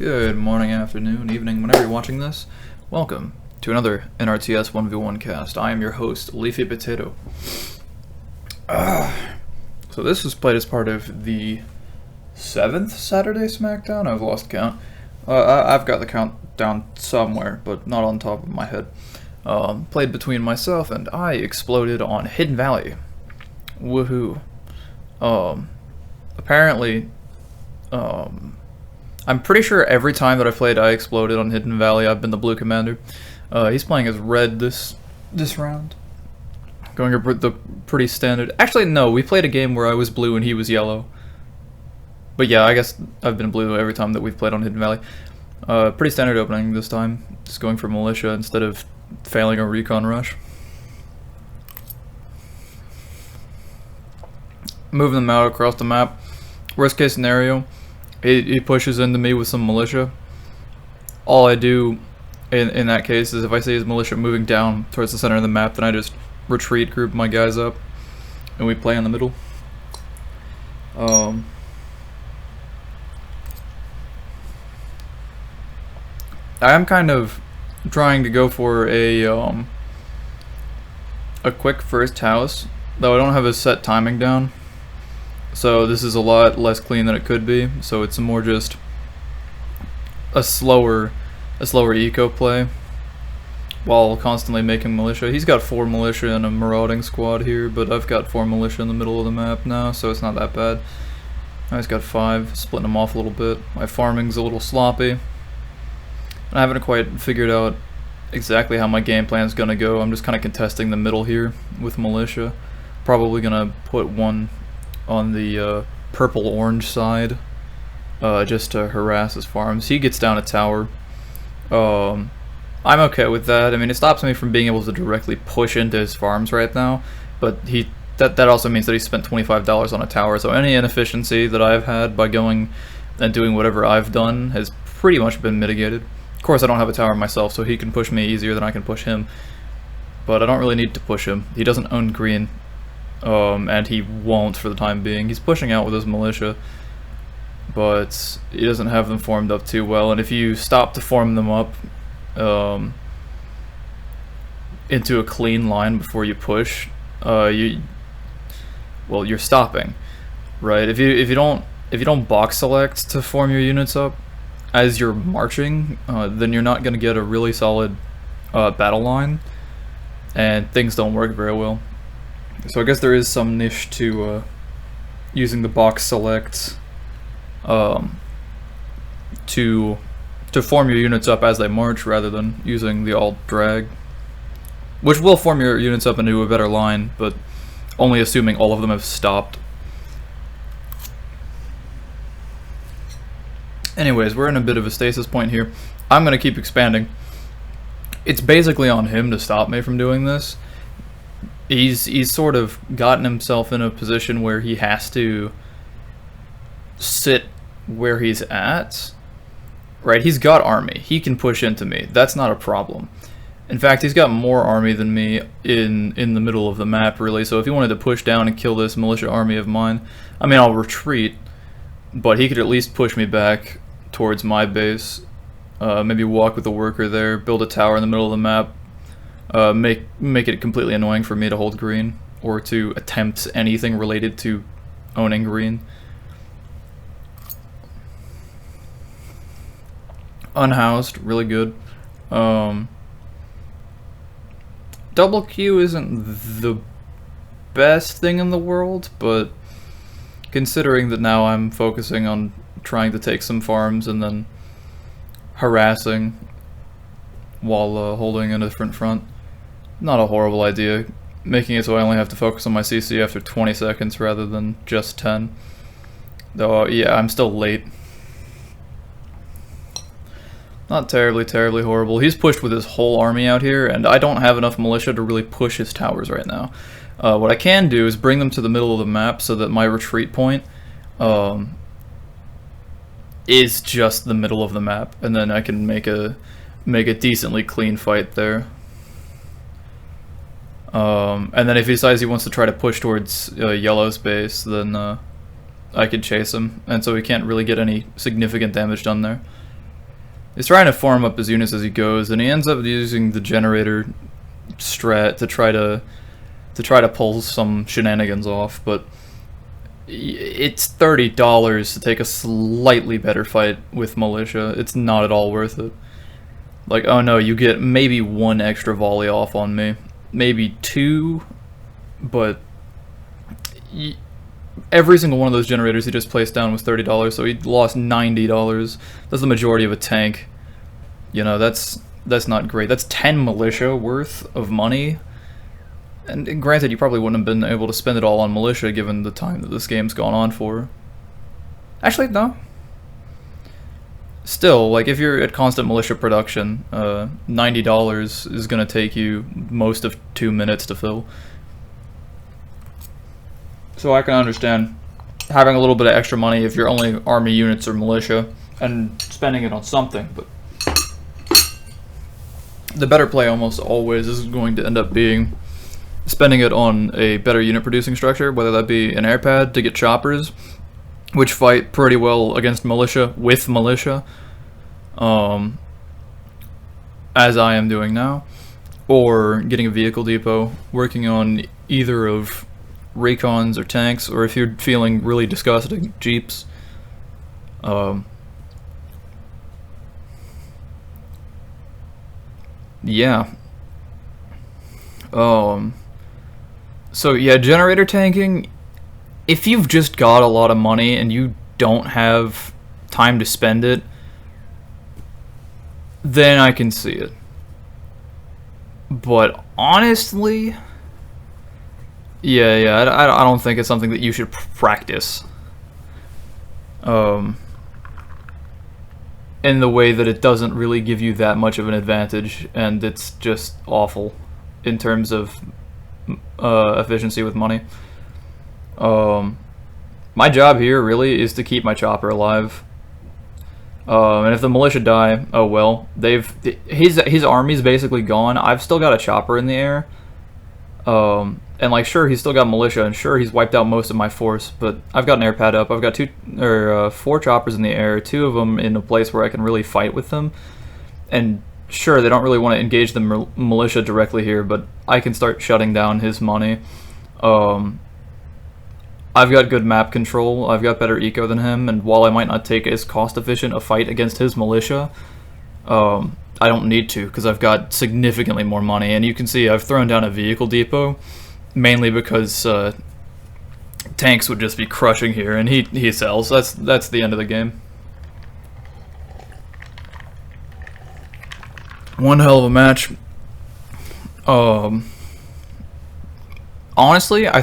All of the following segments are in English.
Good morning, afternoon, evening, whenever you're watching this. Welcome to another NRTS 1v1 cast. I am your host, LeafyPotato. So this was played as part of the 7th Saturday Smackdown? I've lost count. I've got the count down somewhere, but not on top of my head. Played between myself and I exploded on Hidden Valley. Woohoo. Apparently, I'm pretty sure every time that I played I exploded on Hidden Valley, I've been the blue commander. He's playing as red this round. Going the pretty standard. Actually, no, we played a game where I was blue and he was yellow. But yeah, I guess I've been blue every time that we've played on Hidden Valley. Pretty standard opening this time. Just going for militia instead of failing a recon rush. Moving them out across the map. Worst case scenario, he pushes into me with some militia. All I do in that case is if I see his militia moving down towards the center of the map, then I just retreat, group my guys up, and we play in the middle. I am kind of trying to go for a quick first house, though I don't have a set timing down. So this is a lot less clean than it could be, so it's more just a slower eco play while constantly making militia. He's got 4 militia and a marauding squad here, but I've got 4 militia in the middle of the map now, so it's not that bad. Now he's got 5, splitting them off a little bit. My farming's a little sloppy, and I haven't quite figured out exactly how my game plan's gonna go. I'm just kind of contesting the middle here with militia. Probably gonna put one on the purple-orange side, just to harass his farms. He gets down a tower. I'm okay with that. I mean, it stops me from being able to directly push into his farms right now, but that also means that he spent $25 on a tower, so any inefficiency that I've had by going and doing whatever I've done has pretty much been mitigated. Of course, I don't have a tower myself, so he can push me easier than I can push him, but I don't really need to push him. He doesn't own green. And he won't for the time being. He's pushing out with his militia, but he doesn't have them formed up too well, and if you stop to form them up into a clean line before you push, you're stopping, right? If you don't box select to form your units up as you're marching, then you're not going to get a really solid battle line, and things don't work very well. So I guess there is some niche to using the box select to form your units up as they march rather than using the alt drag, which will form your units up into a better line, but only assuming all of them have stopped. Anyways, we're in a bit of a stasis point here. I'm going to keep expanding. It's basically on him to stop me from doing this. He's sort of gotten himself in a position where he has to sit where he's at, right? He's got army. He can push into me. That's not a problem. In fact, he's got more army than me in the middle of the map, really. So if he wanted to push down and kill this militia army of mine, I mean, I'll retreat, but he could at least push me back towards my base. Maybe walk with a worker there, build a tower in the middle of the map. Make it completely annoying for me to hold green or to attempt anything related to owning green. Unhoused, really good. Double Q isn't the best thing in the world, but considering that now I'm focusing on trying to take some farms and then harassing while holding a different front, not a horrible idea, making it so I only have to focus on my CC after 20 seconds rather than just 10. Though, yeah, I'm still late. Not terribly horrible. He's pushed with his whole army out here, and I don't have enough militia to really push his towers right now. What I can do is bring them to the middle of the map so that my retreat point is just the middle of the map, and then I can make a decently clean fight there. And then if he decides he wants to try to push towards Yellow's base, then I could chase him, and so he can't really get any significant damage done there. He's trying to farm up his units as he goes, and he ends up using the generator strat to try to pull some shenanigans off. But it's $30 to take a slightly better fight with militia. It's not at all worth it. Like, oh no, you get maybe 1 extra volley off on me, maybe 2, but every single one of those generators he just placed down was $30, so he lost $90. That's the majority of a tank. You know, that's not great. That's 10 militia worth of money. And granted, you probably wouldn't have been able to spend it all on militia given the time that this game's gone on for. Actually, no. Still, like, if you're at constant militia production, $90 is going to take you most of 2 minutes to fill. So I can understand having a little bit of extra money if you're only army units or militia and spending it on something, but the better play almost always is going to end up being spending it on a better unit producing structure, whether that be an air pad to get choppers, which fight pretty well against militia with militia, as I am doing now, or getting a vehicle depot, working on either of recons or tanks, or if you're feeling really disgusting, jeeps. Yeah. So yeah, generator tanking, if you've just got a lot of money and you don't have time to spend it, then I can see it. But honestly, yeah, I don't think it's something that you should practice. In the way that it doesn't really give you that much of an advantage, and it's just awful in terms of efficiency with money. My job here really is to keep my chopper alive. And if the militia die, oh well. His army's basically gone. I've still got a chopper in the air. And like, sure, he's still got militia, and sure, he's wiped out most of my force, but I've got an air pad up. I've got 4 choppers in the air, 2 of them in a place where I can really fight with them. And sure, they don't really want to engage the militia directly here, but I can start shutting down his money. I've got good map control, I've got better eco than him, and while I might not take as cost-efficient a fight against his militia, I don't need to, because I've got significantly more money. And you can see I've thrown down a vehicle depot, mainly because tanks would just be crushing here, and he sells. That's the end of the game. One hell of a match. Honestly, I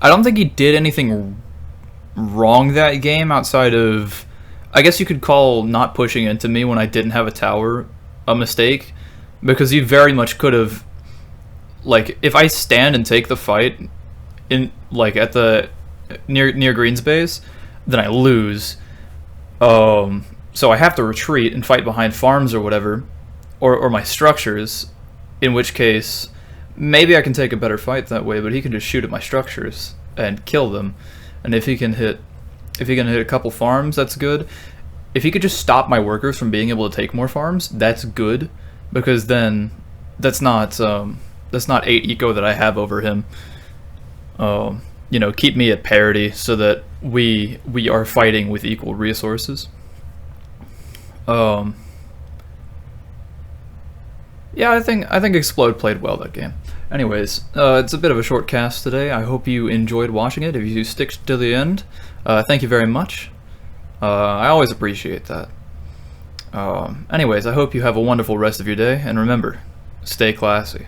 don't think he did anything wrong that game outside of, I guess you could call not pushing into me when I didn't have a tower a mistake, because he very much could have, like, if I stand and take the fight in, like, at the near Green's base, then I lose. So I have to retreat and fight behind farms or whatever, or my structures, in which case maybe I can take a better fight that way, but he can just shoot at my structures and kill them. And if he can hit a couple farms, that's good. If he could just stop my workers from being able to take more farms, that's good, because then that's not 8 eco that I have over him. You know, keep me at parity so that we are fighting with equal resources. Yeah, I think Explode played well that game. Anyways, it's a bit of a short cast today. I hope you enjoyed watching it. If you stick to the end, thank you very much. I always appreciate that. Anyways, I hope you have a wonderful rest of your day, and remember, stay classy.